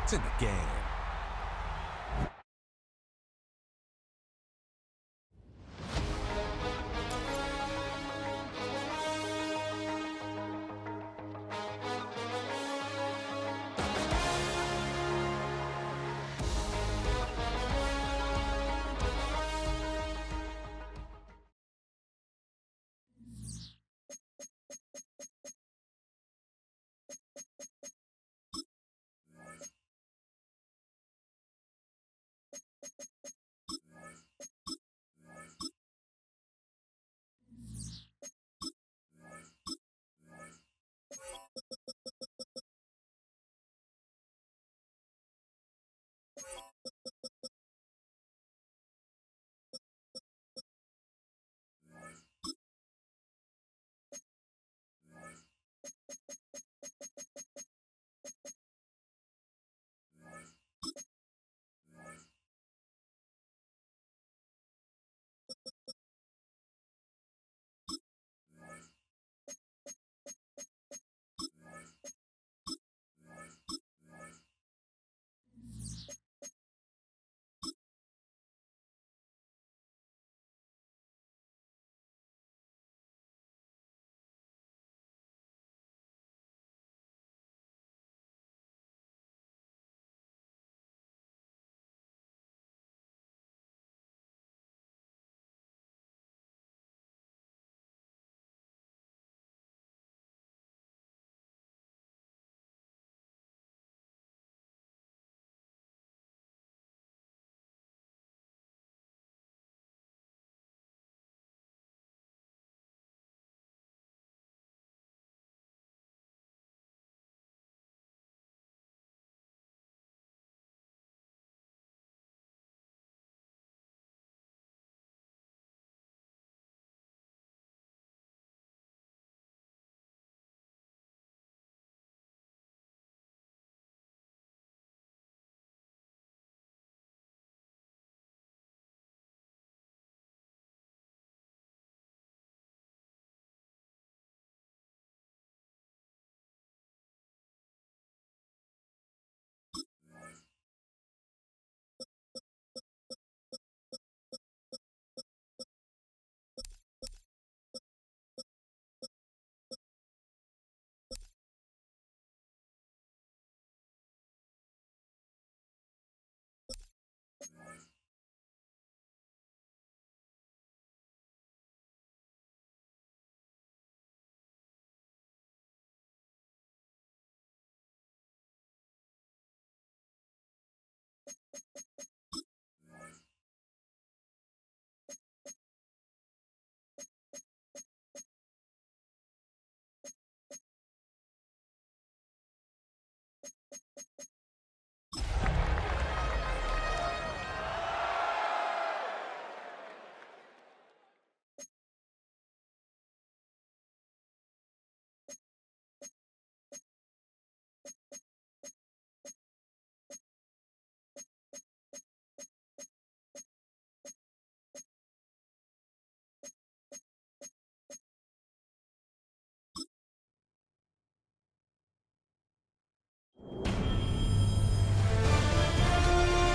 It's in the game.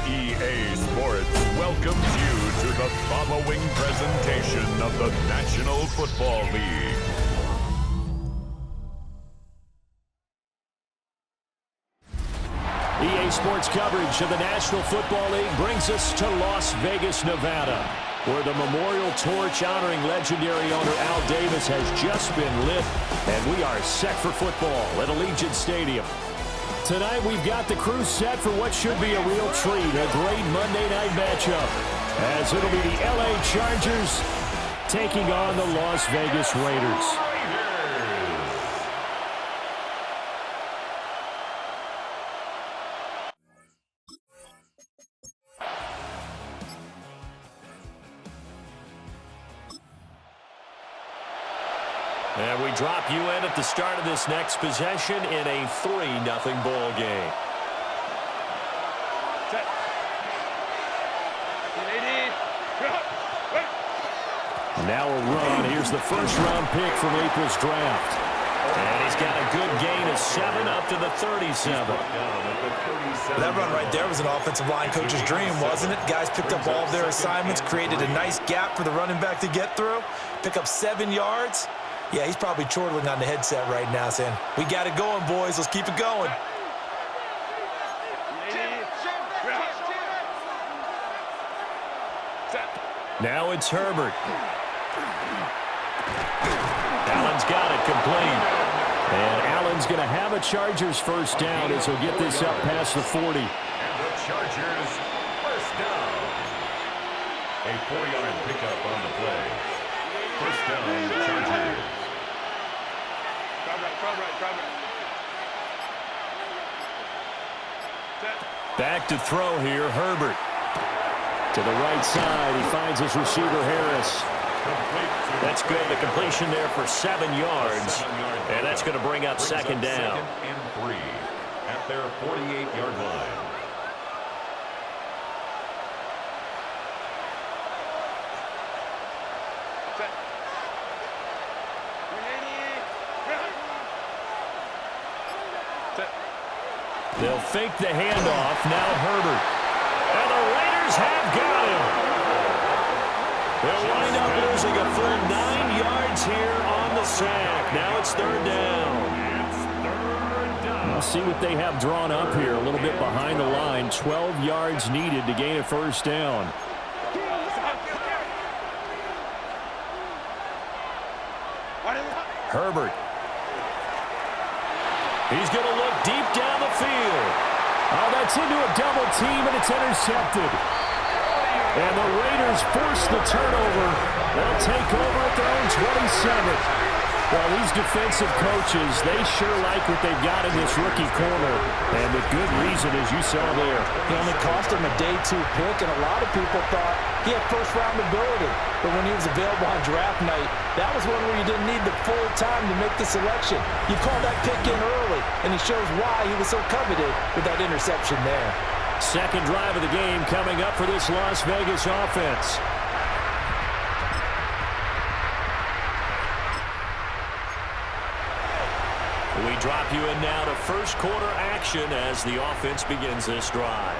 EA Sports welcomes you to the following presentation of the National Football League. EA Sports coverage of the National Football League brings us to Las Vegas, Nevada, where the memorial torch honoring legendary owner Al Davis has just been lit, and we are set for football at Allegiant Stadium. Tonight, we've got the crew set for what should be a real treat, a great Monday night matchup, as it'll be the LA Chargers taking on the Las Vegas Raiders. And we drop you in at the start of this next possession in a 3-0 ball game. Now a run. Here's the first-round pick from April's draft. And he's got a good gain of 7 up to the 37. That run right there was an offensive line coach's dream, wasn't it? Guys picked up all of their assignments, created a nice gap for the running back to get through, pick up 7 yards. Yeah, he's probably chortling on the headset right now saying, we got it going, boys. Let's keep it going. Now it's Herbert. Allen's got it complete. And Allen's going to have a Chargers first down as he'll get this up past the 40. And the Chargers first down. A 4-yard pickup on the play. First down, Chargers. Back to throw here, Herbert. To the right side, he finds his receiver, Harris. That's good. The completion there for 7 yards. And that's going to bring up second down. Second and 3 at their 48-yard line. They'll fake the handoff. Now Herbert. And the Raiders have got him. They'll wind up losing a full 9 yards here on the sack. Now it's third down. It's third down. We'll see what they have drawn up here. A little bit behind the line. 12 yards needed to gain a first down. Herbert. He's going to look deep down the field. Oh, that's into a double team, and it's intercepted. And the Raiders force the turnover. They'll take over at their own 27. Well, these defensive coaches, they sure like what they've got in this rookie corner. And with good reason, as you saw there. He only cost him a day 2 pick, and a lot of people thought he had first-round ability. But when he was available on draft night, that was one where you didn't need the full time to make the selection. You call that pick in early, and he shows why he was so coveted with that interception there. Second drive of the game coming up for this Las Vegas offense. We drop you in now to first quarter action as the offense begins this drive.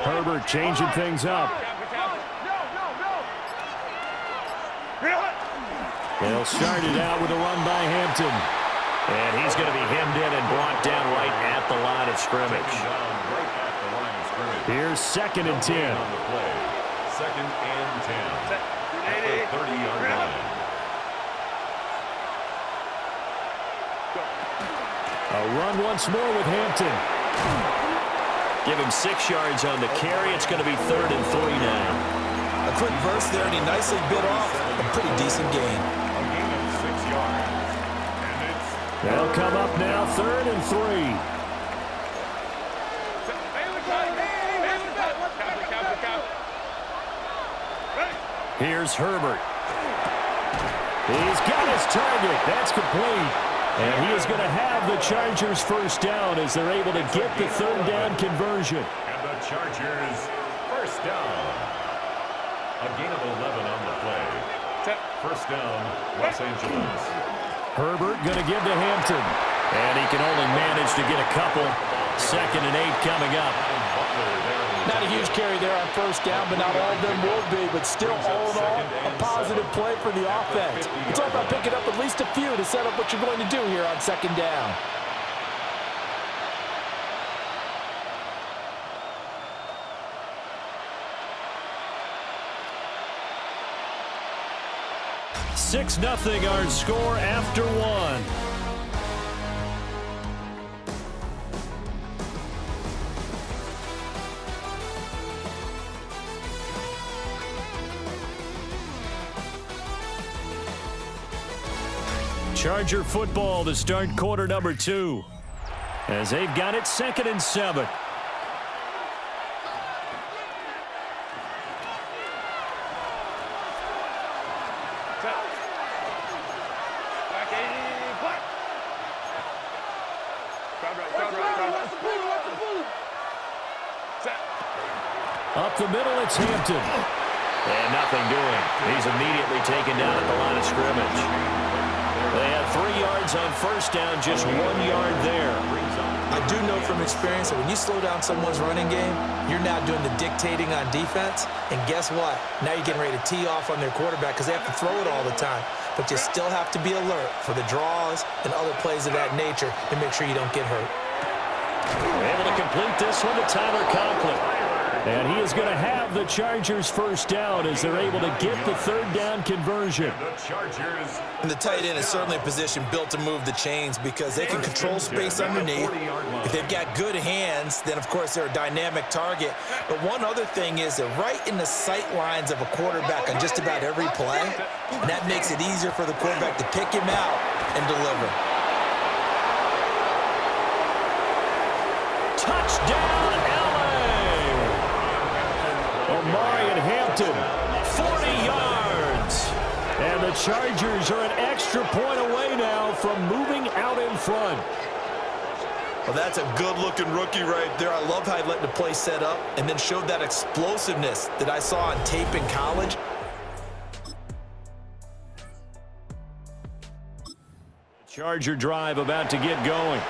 Herbert changing things up. They'll start it out with a run by Hampton. And he's going to be hemmed in and brought down right at the line of scrimmage. Here's second and 10. Second and 10. At the 30-yard line. A run once more with Hampton. Give him 6 yards on the carry. It's going to be third and 3 now. A quick burst there, and he nicely bit off a pretty decent gain. A gain of 6 yards. And it's They'll come up now, third and 3. Here's Herbert. He's got his target. That's complete. And he is going to have the Chargers first down as they're able to get the third down conversion. And the Chargers first down. A gain of 11 on the play. First down, Los Angeles. Herbert going to give to Hampton. And he can only manage to get a couple. Second and 8 coming up. Not a huge carry there on first down, but not all of them will be. But still, all in all, a positive play for the offense. It's all about picking up at least a few to set up what you're going to do here on second down. Six 0 our score after one. Charger football to start quarter number 2. As they've got it second and 7. Up the middle, it's Hampton. And nothing doing. He's immediately taken down at the line of scrimmage. They have 3 yards on first down, just 1 yard there. I do know from experience that when you slow down someone's running game, you're now doing the dictating on defense. And guess what? Now you're getting ready to tee off on their quarterback because they have to throw it all the time. But you still have to be alert for the draws and other plays of that nature to make sure you don't get hurt. Able to complete this one to Tyler Conklin. And he is going to have the Chargers first down as they're able to get the third down conversion. And the tight end is certainly a position built to move the chains because they can control space underneath. If they've got good hands, then, of course, they're a dynamic target. But one other thing is they're right in the sight lines of a quarterback on just about every play, and that makes it easier for the quarterback to pick him out and deliver. Touchdown, Omari and Hampton, 40 yards. And the Chargers are an extra point away now from moving out in front. Well, that's a good-looking rookie right there. I love how he let the play set up and then showed that explosiveness that I saw on tape in college. Charger drive about to get going.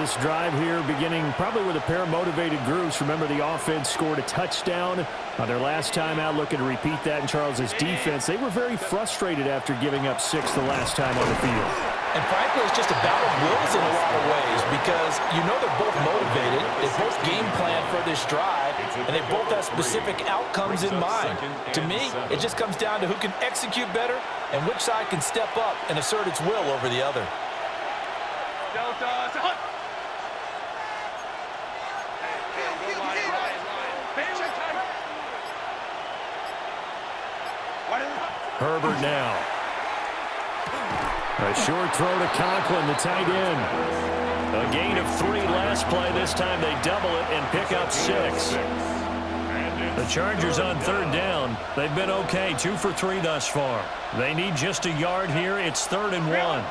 This drive here beginning probably with a pair of motivated groups. Remember, the offense scored a touchdown on their last time out, looking to repeat that in Charles's defense. They were very frustrated after giving up 6 the last time on the field. And frankly, it's just a battle of wills in a lot of ways because you know they're both motivated. They both game plan for this drive, and they both have specific outcomes in mind. To me, it just comes down to who can execute better and which side can step up and assert its will over the other. Herbert now. A short throw to Conklin, the tight end. A gain of 3 last play. This time they double it and pick up 6. The Chargers on third down. They've been okay, 2 for 3 thus far. They need just a yard here. It's 3rd and 1.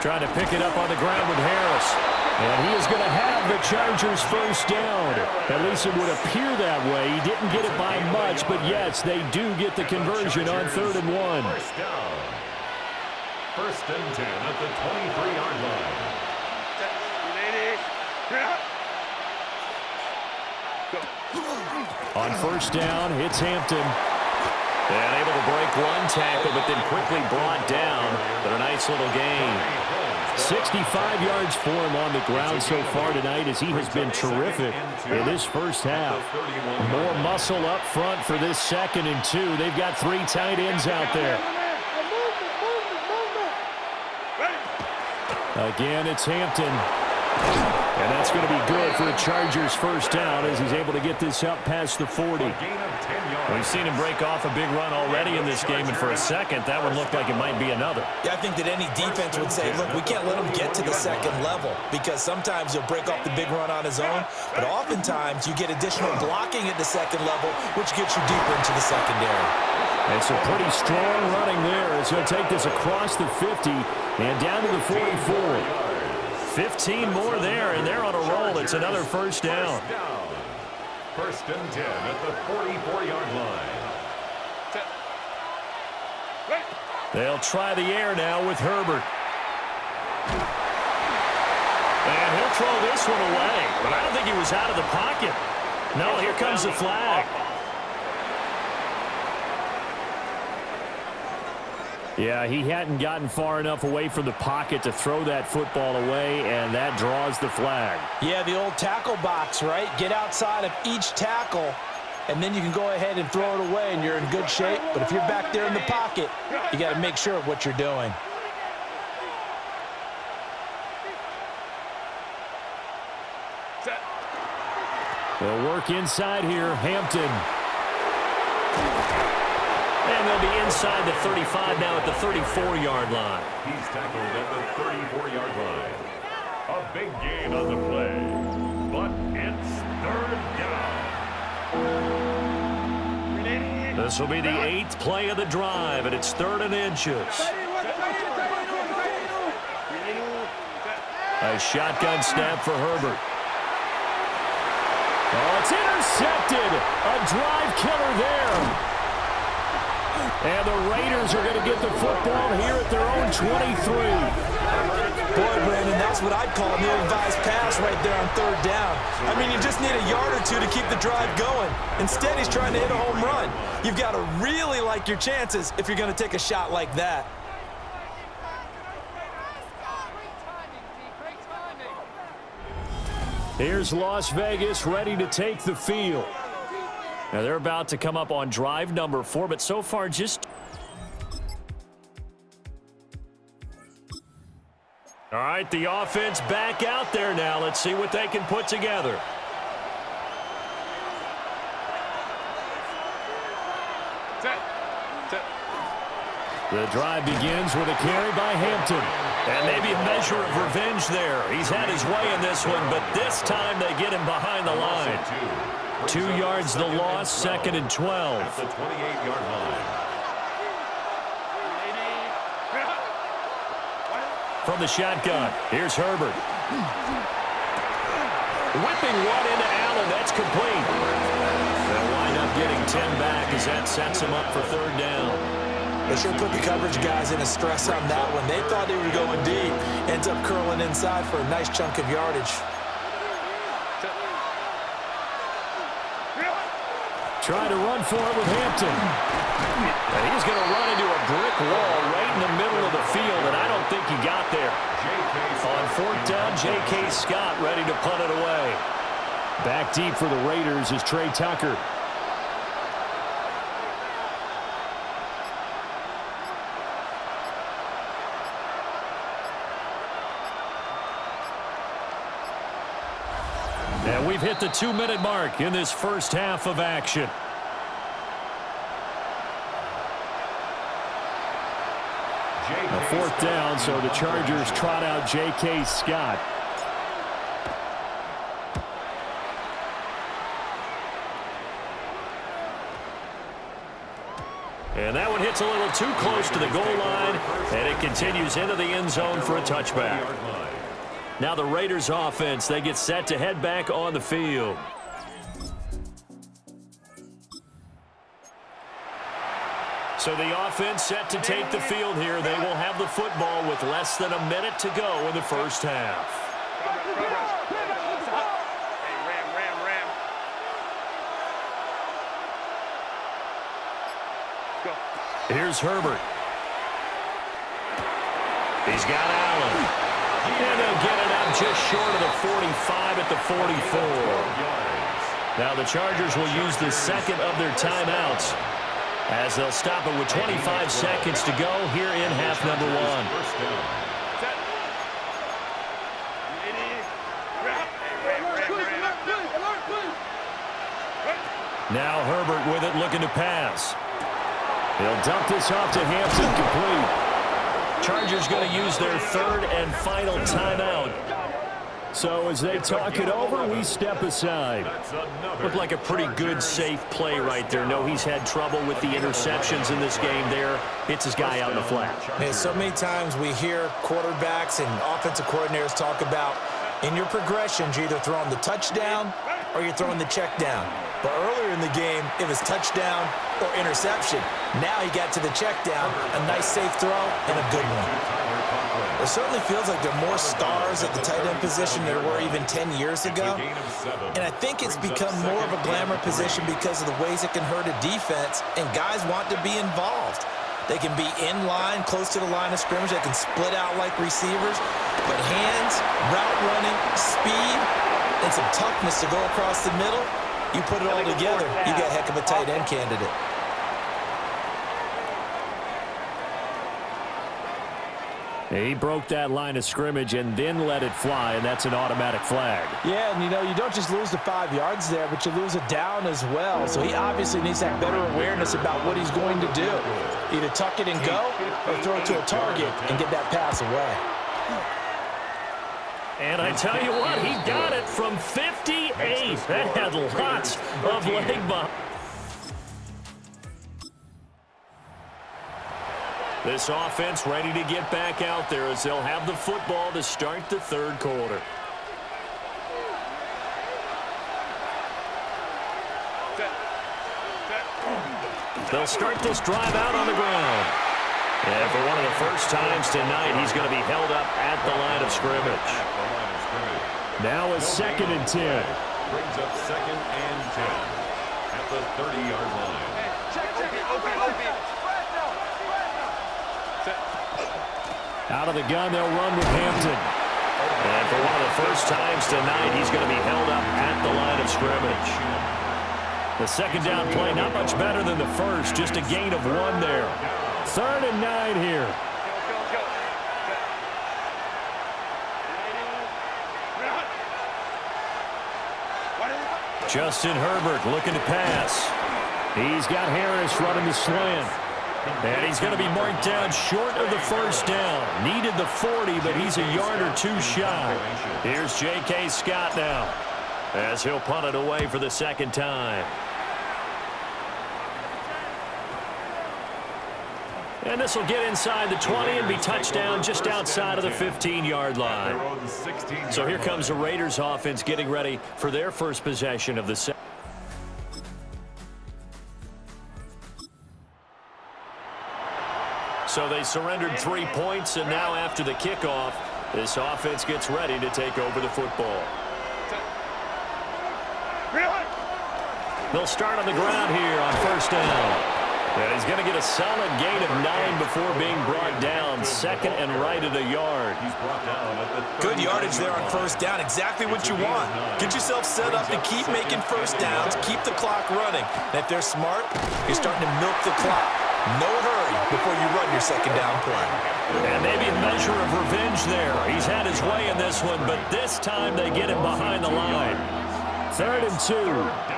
Trying to pick it up on the ground with Harris. And he is going to have the Chargers first down. At least it would appear that way. He didn't get it by much, but yes, they do get the conversion on 3rd and 1. First down. 1st and 10 at the 23-yard line. On first down, it's Hampton. And able to break 1 tackle, but then quickly brought down. But a nice little gain. 65 yards for him on the ground so far tonight as he has been terrific in this first half. More muscle up front for this 2nd and 2. They've got 3 tight ends out there. Again, it's Hampton. And that's going to be good for the Chargers first down as he's able to get this up past the 40. We've seen him break off a big run already in this game, and for a second, that one looked like it might be another. Yeah, I think that any defense would say, look, we can't let him get to the 2nd level because sometimes he'll break off the big run on his own, but oftentimes you get additional blocking at the 2nd level, which gets you deeper into the secondary. It's a pretty strong running there as he'll take this across the 50 and down to the 44. 15 more there, and they're on a roll. It's another first down. 1st and 10 at the 44-yard line. They'll try the air now with Herbert. And he'll throw this one away, but I don't think he was out of the pocket. No, here comes the flag. Yeah, he hadn't gotten far enough away from the pocket to throw that football away, and that draws the flag. Yeah, the old tackle box, right? Get outside of each tackle, and then you can go ahead and throw it away, and you're in good shape. But if you're back there in the pocket, you got to make sure of what you're doing. They'll work inside here, Hampton. And they'll be inside the 35 now at the 34-yard line. He's tackled at the 34-yard line. A big gain on the play, but it's 3rd down. This will be the 8th play of the drive, and it's 3rd and inches. A shotgun snap for Herbert. Oh, it's intercepted. A drive killer there. And the Raiders are going to get the football here at their own 23. Boy, Brandon, that's what I'd call an ill-advised pass right there on third down. I mean, you just need a yard or two to keep the drive going. Instead, he's trying to hit a home run. You've got to really like your chances if you're going to take a shot like that. Here's Las Vegas ready to take the field. Now they're about to come up on drive number 4, but so far just... All right, the offense back out there now. Let's see what they can put together. The drive begins with a carry by Hampton. And maybe a measure of revenge there. He's had his way in this one, but this time they get him behind the line. 2 yards the loss, 2nd and 12. At the 28-yard line. From the shotgun, here's Herbert. Whipping one into Allen, that's complete. They'll wind up getting 10 back as that sets him up for third down. They sure put the coverage guys in a stress on that one. They thought they were going deep. Ends up curling inside for a nice chunk of yardage. Trying to run for it with Hampton. And he's going to run into a brick wall right in the middle of the field, and I don't think he got there. On fourth down, J.K. Scott ready to punt it away. Back deep for the Raiders is Trey Tucker. And we've hit the 2-minute mark in this first half of action. A fourth down, so the Chargers trot out J.K. Scott. And that one hits a little too close to the goal line, and it continues into the end zone for a touchback. Now the Raiders offense, they get set to head back on the field. So the offense set to take the field here. They will have the football with less than a minute to go in the first half. Here's Herbert. He's got Allen. And they'll get it up just short of the 45 at the 44. Now the Chargers will use the second of their timeouts as they'll stop it with 25 seconds to go here in half number 1. Now Herbert with it, looking to pass. He'll dump this off to Hampton, complete. Chargers going to use their third and final timeout. So as they talk it over, we step aside. Looked like a pretty good, safe play right there. No, he's had trouble with the interceptions in this game there. Hits his guy out in the flat. Man, so many times we hear quarterbacks and offensive coordinators talk about in your progressions, you're either throwing the touchdown or you're throwing the check down. But earlier in the game, it was touchdown or interception. Now he got to the check down, a nice safe throw, and a good one. It certainly feels like there are more stars at the tight end position than there were even 10 years ago. And I think it's become more of a glamour position because of the ways it can hurt a defense, and guys want to be involved. They can be in line, close to the line of scrimmage. They can split out like receivers. But hands, route running, speed, and some toughness to go across the middle, you put it all together, you got a heck of a tight end candidate. He broke that line of scrimmage and then let it fly, and that's an automatic flag. Yeah, and you know, you don't just lose the 5 yards there, but you lose a down as well. So he obviously needs that better awareness about what he's going to do. Either tuck it and go or throw it to a target and get that pass away. And I tell you what, he got it from 58. That had lots of leg behind. This offense ready to get back out there as they'll have the football to start the third quarter. They'll start this drive out on the ground. And for one of the first times tonight, he's going to be held up at the line of scrimmage. Now a 2nd and 10. Brings up 2nd and 10 at the 30-yard line. Out of the gun, they'll run with Hampton. And for one of the first times tonight, he's going to be held up at the line of scrimmage. The 2nd down play, not much better than the first, just a gain of 1 there. 3rd and 9 here. Justin Herbert looking to pass. He's got Harris running the slant. And he's going to be marked down short of the first down. Needed the 40, but he's a yard or 2 shy. Here's J.K. Scott now, as he'll punt it away for the 2nd time. And this will get inside the 20 and be touchdown just outside of the 15-yard line. So here comes the Raiders offense getting ready for their first possession of the second. So they surrendered 3 points, and now after the kickoff, this offense gets ready to take over the football. They'll start on the ground here on 1st down. And he's going to get a solid gain of 9 before being brought down. 2nd and right at a yard. Good yardage there on 1st down. Exactly what you want. Get yourself set up to keep making 1st downs. Keep the clock running. And if they're smart, you're starting to milk the clock. No hurry before you run your 2nd down play. And maybe a measure of revenge there. He's had his way in this one, but this time they get him behind the line. 3rd and 2.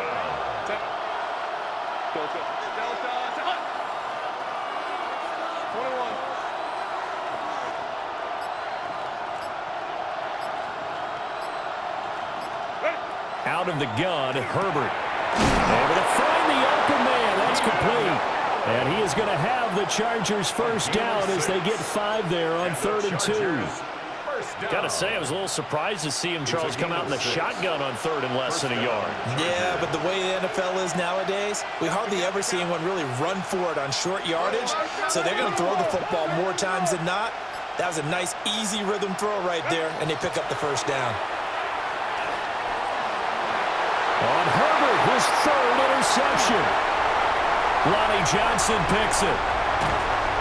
Out of the gun, Herbert. Able to find the open man. That's complete. And he is going to have the Chargers' 1st down as they get 5 there on 3rd and 2. Got to say, I was a little surprised to see him, Charles, come out in the shotgun on 3rd and less than a yard. Yeah, but the way the NFL is nowadays, we hardly ever see anyone really run for it on short yardage. So they're going to throw the football more times than not. That was a nice, easy rhythm throw right there, and they pick up the 1st down. On Herbert, his 3rd interception. Lonnie Johnson picks it.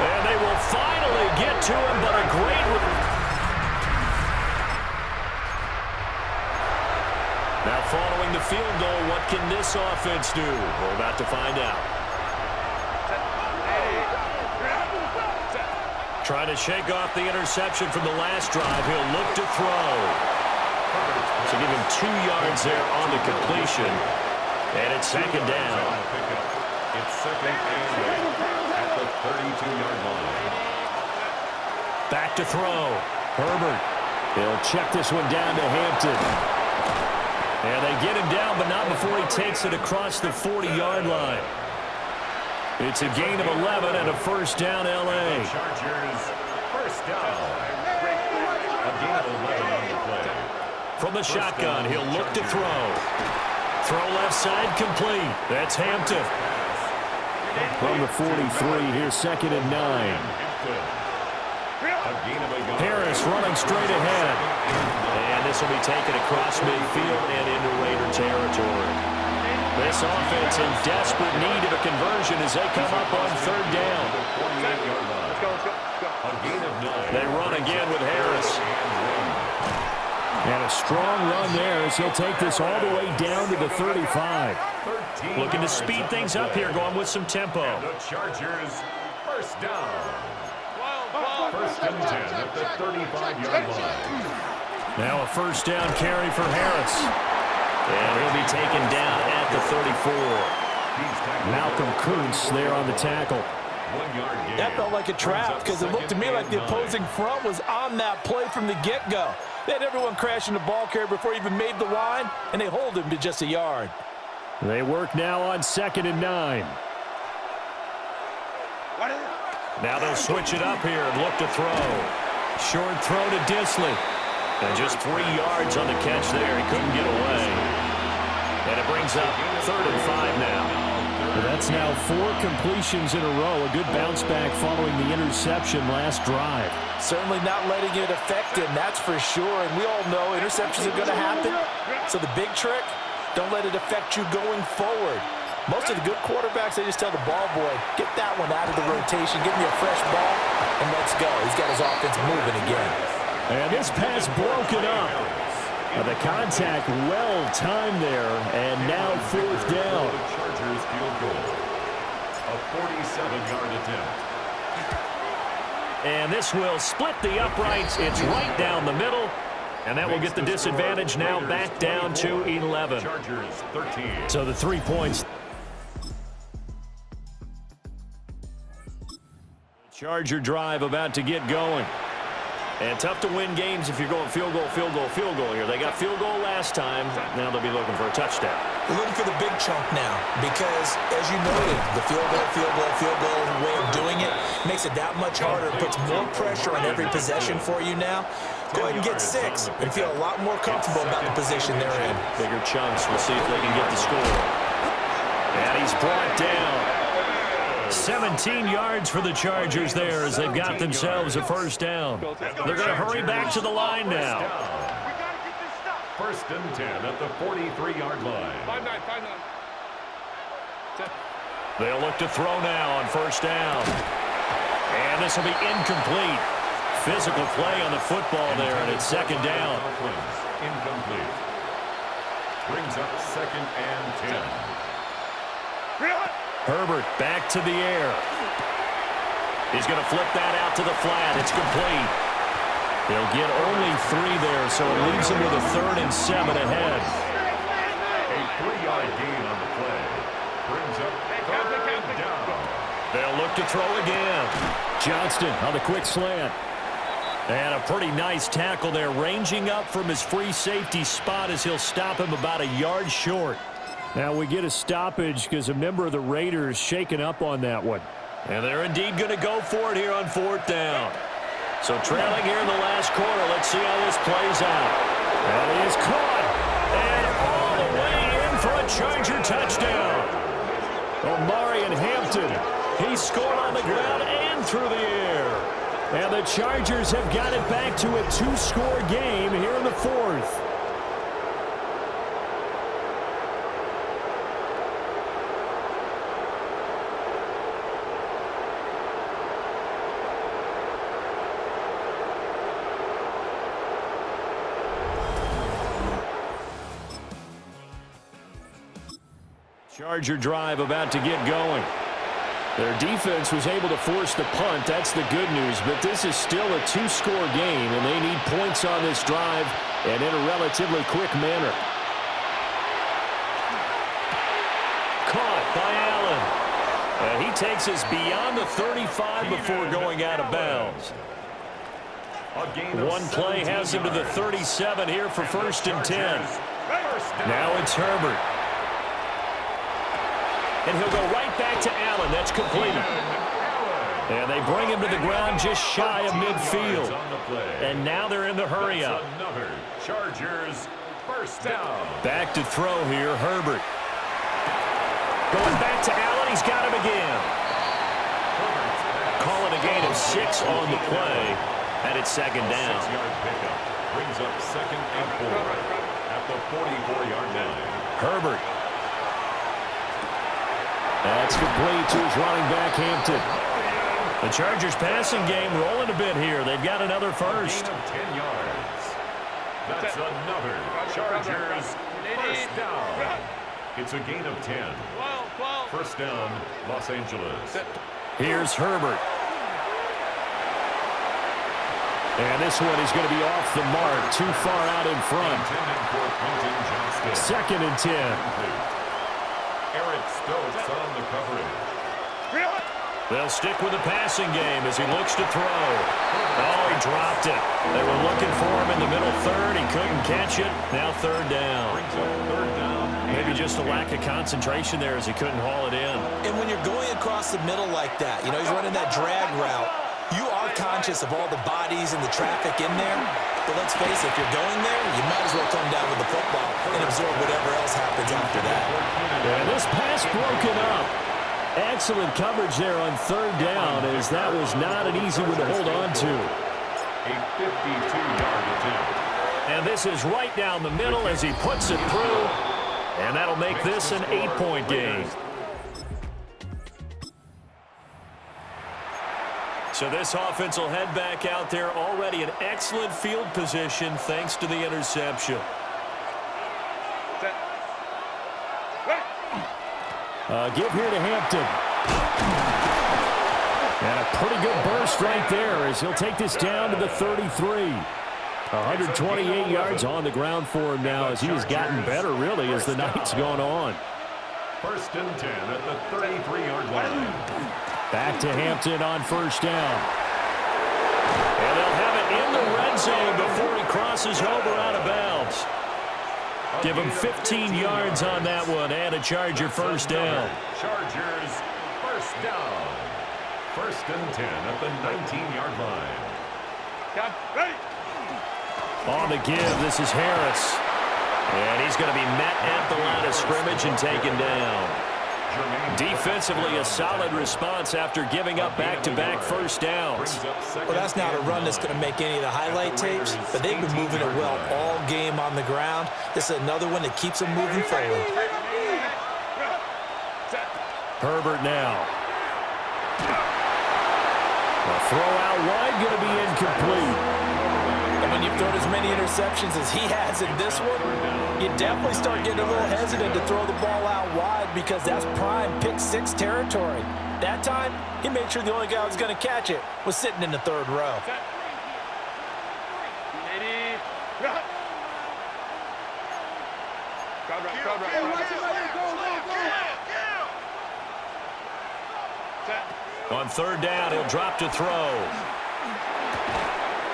And they will finally get to him, but a great... Now following the field goal, what can this offense do? We're about to find out. Trying to shake off the interception from the last drive. He'll look to throw. So give him 2 yards there on the completion. And it's 2nd down. It's 2nd and 8 at the 32-yard line. Back to throw. Herbert. He'll check this one down to Hampton. And they get him down, but not before he takes it across the 40-yard line. It's a gain of 11 and a 1st down, L.A. Chargers, 1st down. A gain of 11 on the play. From the shotgun, he'll look to throw. Throw left side complete. That's Hampton. From the 43, here's 2nd and 9. Harris running straight ahead. And this will be taken across midfield and into Raider territory. This offense in desperate need of a conversion as they come up on 3rd down. They run again with Harris. And a strong run there as he'll take this all the way down to the 35. Looking to speed things up here, going with some tempo. The Chargers, 1st down. 1st and 10 at the 35-yard line. Now a 1st down carry for Harris. And he'll be taken down at the 34. Malcolm Kuntz there on the tackle. That felt like a trap because it looked to me like the opposing front was on that play from the get-go. They had everyone crashing the ball carrier before he even made the line, and they hold him to just a yard. They work now on 2nd and 9. Now they'll switch it up here and look to throw. Short throw to Disley. And just 3 yards on the catch there. He couldn't get away. And it brings up 3rd and 5 now. Well, that's now 4 completions in a row. A good bounce back following the interception last drive. Certainly not letting it affect him, that's for sure. And we all know interceptions are going to happen. So the big trick, don't let it affect you going forward. Most of the good quarterbacks, they just tell the ball boy, get that one out of the rotation, give me a fresh ball, and let's go. He's got his offense moving again. And this pass broken up. The contact well-timed there, and now 4th down. The Chargers field goal. A 47-yard attempt. And this will split the uprights. It's right down the middle. And that will get the disadvantage now back down to 11. Chargers 13. So the 3 points. Charger drive about to get going. And tough to win games if you're going field goal, field goal, field goal here. They got field goal last time. Now they'll be looking for a touchdown. We're looking for the big chunk now because, as you noted, the field goal way of doing it makes it that much harder. It puts more pressure on every possession for you now. Go ahead and get 6 and feel a lot more comfortable about the position they're in. Bigger chunks. We'll see if they can get the score. And he's brought down. 17 yards for the Chargers there as they've got themselves a first down. They're going to hurry back to the line now. First and 10 at the 43-yard line. 5-9. They'll look to throw now on first down. And this will be incomplete. Physical play on the football there, and it's 2nd down. Incomplete. Brings up 2nd and 10. Herbert back to the air. He's going to flip that out to the flat. It's complete. He'll get only 3 there, so it leaves him with a 3rd and 7 ahead. A 3-yard gain on the play. Brings up 3rd down. They'll look to throw again. Johnston on the quick slant. And a pretty nice tackle there, ranging up from his free safety spot as he'll stop him about a yard short. Now we get a stoppage because a member of the Raiders shaken up on that one. And they're indeed going to go for it here on 4th down. So trailing here in the last quarter, let's see how this plays out. And he is caught. And all the way in for a Charger touchdown. Omarion Hampton, he scored on the ground and through the air. And the Chargers have got it back to a 2-score game here in the 4th. Charger drive about to get going. Their defense was able to force the punt. That's the good news. But this is still a 2-score game, and they need points on this drive and in a relatively quick manner. Caught by Allen. And he takes us beyond the 35 before going out of bounds. One play has him to the 37 here for 1st and 10. Now it's Herbert. And he'll go right back to Allen. That's complete. And they bring him to the ground just shy of midfield. And now they're in the hurry-up. Another Chargers first down. Back to throw here, Herbert. Going back to Allen. He's got him again. Calling a gain of 6 on the play. And it's 2nd down. 6-yard pickup. Brings up 2nd and 4 at the 44-yard line. Herbert. That's complete to his running back, Hampton. The Chargers passing game rolling a bit here. They've got another first. A gain of 10 yards. That's another Chargers first down. It's a gain of 10. First down, Los Angeles. Here's Herbert. And this one is going to be off the mark, too far out in front. 2nd and 10. Eric Stokes on the coverage. They'll stick with the passing game as he looks to throw. Oh, he dropped it. They were looking for him in the middle 3rd. He couldn't catch it. Now 3rd down. Brings up 3rd down. Maybe just a lack of concentration there as he couldn't haul it in. And when you're going across the middle like that, you know, he's running that drag route, you are conscious of all the bodies and the traffic in there. But let's face it, if you're going there, you might as well come down with the football and absorb whatever else happens after that. And this pass broken up. Excellent coverage there on third down, as that was not an easy one to hold on to. A 52-yard attempt. And this is right down the middle as he puts it through. And that'll make this an 8-point game. So this offense will head back out there, already in excellent field position thanks to the interception. Give here to Hampton. And a pretty good burst right there as he'll take this down to the 33. 128 yards on the ground for him now as he has gotten better, really, as the night's gone on. 1st and 10 at the 33-yard line. Back to Hampton on first down. And they'll have it in the red zone before he crosses over out of bounds. Give him 15 yards on that one and a Charger first down. Chargers first down. 1st and 10 at the 19-yard line. On the give, this is Harris. And he's going to be met at the line of scrimmage and taken down. Defensively, a solid response after giving up back-to-back first downs. Well, that's not a run that's going to make any of the highlight tapes, but they've been moving it well all game on the ground. This is another one that keeps them moving forward. Herbert now. A throw out wide, going to be incomplete. And when you've thrown as many interceptions as he has in this one, you definitely start getting a little hesitant to throw the ball out wide because that's prime pick-6 territory. That time, he made sure the only guy who was going to catch it was sitting in the third row. On third down, he'll drop to throw.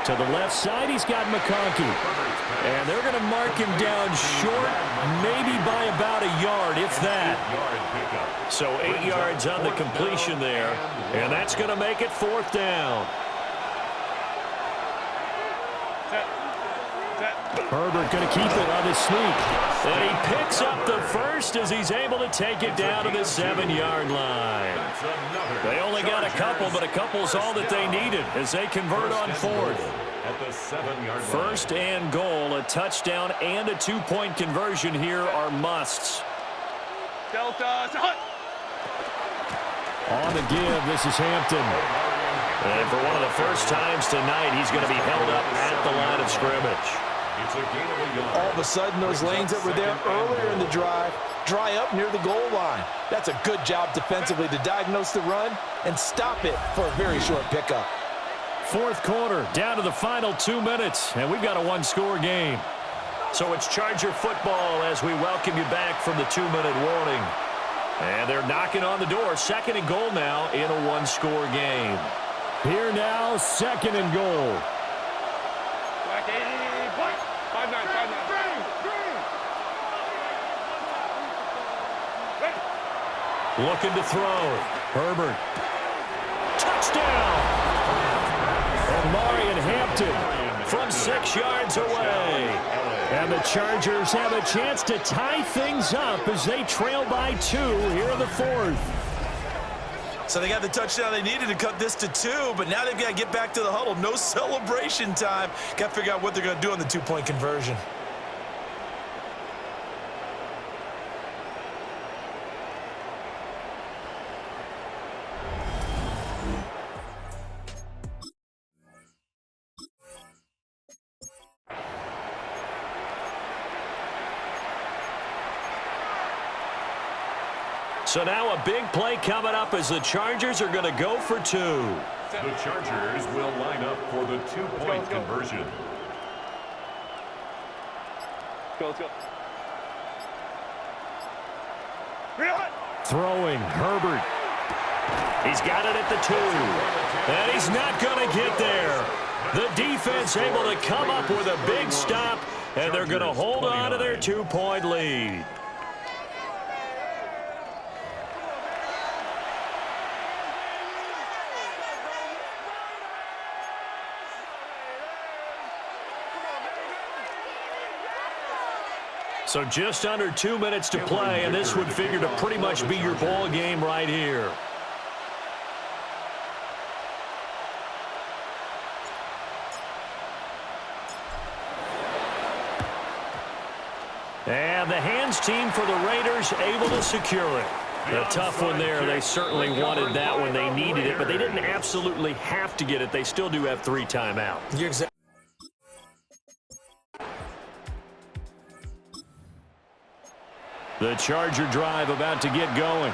To the left side, he's got McConkey. And they're going to mark him down short, maybe by about a yard, if that. So 8 yards on the completion there, and that's going to make it 4th down. Herbert going to keep it on his sneak. And he picks up the first as he's able to take it down to the 7-yard line. They only got a couple, but a couple's all that they needed as they convert on 4th. At the 7-yard line. 1st and goal, a touchdown and a 2-point conversion here are musts. On the give, this is Hampton. And for one of the first times tonight, he's going to be held up at the line of scrimmage. It's a gain of a yard. All of a sudden, those lanes that were there earlier in the drive dry up near the goal line. That's a good job defensively to diagnose the run and stop it for a very short pickup. 4th quarter, down to the final 2 minutes, and we've got a 1-score game. So it's Charger football as we welcome you back from the 2-minute warning. And they're knocking on the door. 2nd and goal now in a 1-score game. Here now, 2nd and goal. Looking to throw. Herbert. Touchdown! Omari and Hampton from 6 yards away. And the Chargers have a chance to tie things up as they trail by 2 here in the 4th. So they got the touchdown they needed to cut this to 2, but now they've got to get back to the huddle. No celebration time. Got to figure out what they're going to do on the 2-point conversion. So now a big play coming up as the Chargers are going to go for 2. The Chargers will line up for the 2-point conversion. Let's go. Throwing, Herbert. He's got it at the 2. And he's not going to get there. The defense able to come up with a big stop, and they're going to hold on to their 2-point lead. So just under 2 minutes to play, and this would figure to pretty much be your ball game right here. And the hands team for the Raiders able to secure it. A tough one there. They certainly wanted that when they needed it, but they didn't absolutely have to get it. They still do have 3 timeouts. You're exactly. The Charger drive about to get going.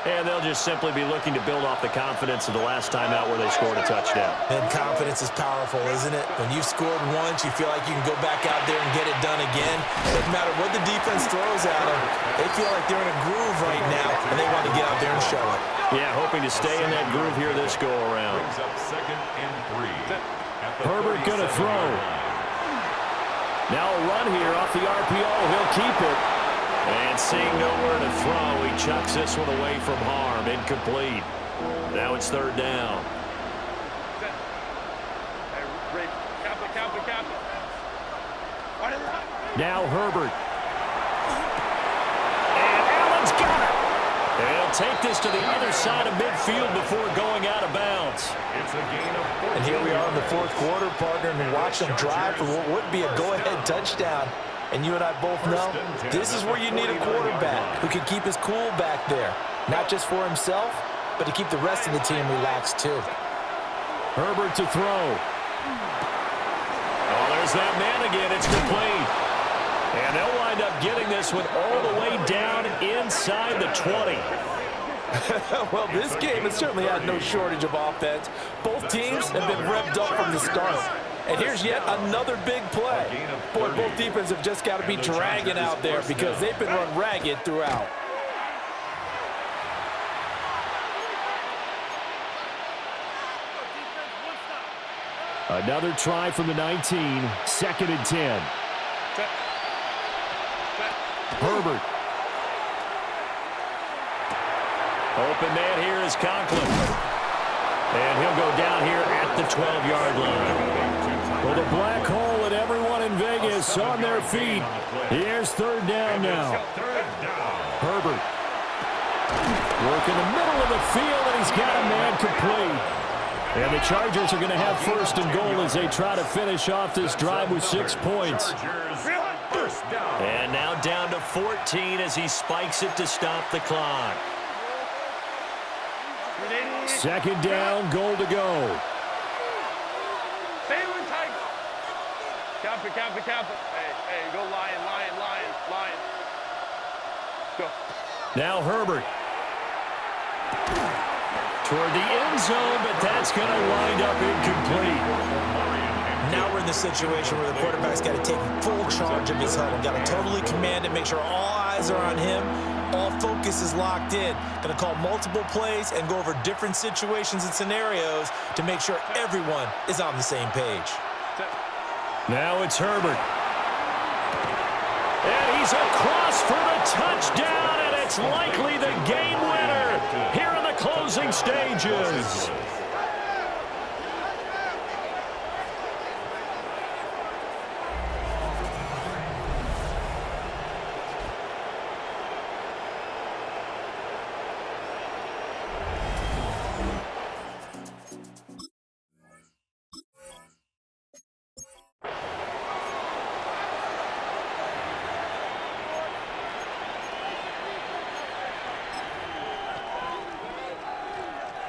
And they'll just simply be looking to build off the confidence of the last time out where they scored a touchdown. And confidence is powerful, isn't it? When you've scored once, you feel like you can go back out there and get it done again. Doesn't matter what the defense throws at them. They feel like they're in a groove right now, and they want to get out there and show it. Yeah, hoping to stay in that groove here this go-around. Herbert going to throw. Now a run here off the RPO. He'll keep it. And seeing nowhere to throw, he chucks this one away from harm. Incomplete. Now it's 3rd down. Now Herbert. And Allen's got it. And he'll take this to the other side of midfield before going out of bounds. It's a gain of 14. And here we are in the 4th quarter, partner, and watch them drive for what would be a go-ahead touchdown. And you and I both know this is where you need a quarterback who can keep his cool back there. Not just for himself, but to keep the rest of the team relaxed too. Herbert to throw. Oh, there's that man again. It's complete. And they'll wind up getting this one all the way down inside the 20. Well, this game has certainly had no shortage of offense. Both teams have been revved up from the start. And here's yet another big play. Boy, both defenses have just got to be dragging out there because they've been run ragged throughout. Another try from the 19. 2nd and 10. Herbert. Open man here is Conklin. And he'll go down here at the 12-yard line. Well, the black hole and everyone in Vegas on their feet. Here's 3rd down now. Herbert. Work in the middle of the field, and he's got a man complete. And the Chargers are going to have 1st and goal as they try to finish off this drive with 6 points. And now down to 14 as he spikes it to stop the clock. 2nd down, goal to go. Cap it. Hey, go Lion. Go. Now Herbert. Toward the end zone, but that's going to wind up incomplete. Now we're in the situation where the quarterback's got to take full charge of his huddle. Got to totally command it, make sure all eyes are on him. All focus is locked in. Going to call multiple plays and go over different situations and scenarios to make sure everyone is on the same page. Now it's Herbert. And he's across for the touchdown, and it's likely the game winner here in the closing stages.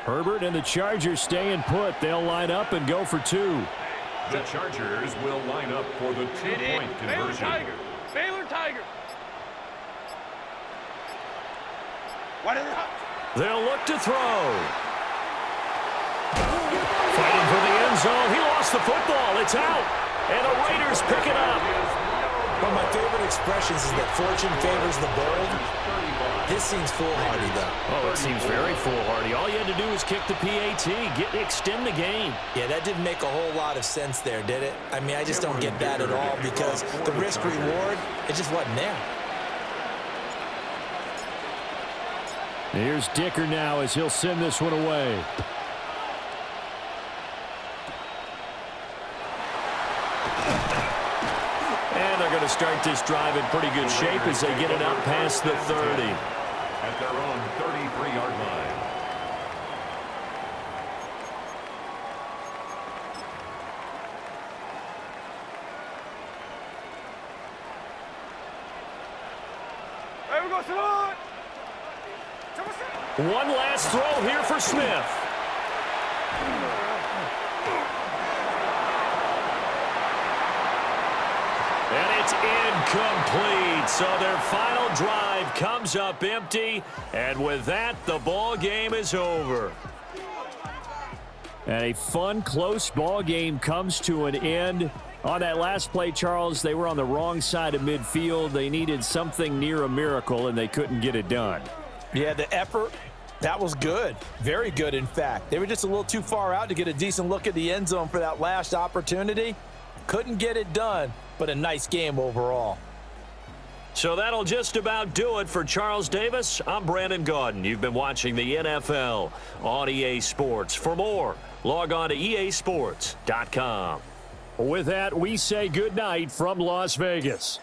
Herbert and the Chargers staying put. They'll line up and go for 2. The Chargers will line up for the 2-point conversion. Baylor Tiger. They'll look to throw. Fighting for the end zone. He lost the football. It's out. And the Raiders pick it up. One of my favorite expressions is that fortune favors the bold. This seems foolhardy, though. Oh, it seems very foolhardy. All you had to do was kick the PAT, extend the game. Yeah, that didn't make a whole lot of sense there, did it? I mean, I just don't get that at all because the risk-reward, it just wasn't there. Here's Dicker now as he'll send this one away. start this drive in pretty good shape as they get it up past the 30. At their own 33-yard line. Hey, we go, Salud! One last throw here for Smith. And it's incomplete. So their final drive comes up empty. And with that, the ball game is over. And a fun, close ball game comes to an end. On that last play, Charles, they were on the wrong side of midfield. They needed something near a miracle, and they couldn't get it done. Yeah, the effort, that was good. Very good, in fact. They were just a little too far out to get a decent look at the end zone for that last opportunity. Couldn't get it done, but a nice game overall. So that'll just about do it for Charles Davis. I'm Brandon Gaudin. You've been watching the NFL on EA Sports. For more, log on to easports.com. With that, we say goodnight from Las Vegas.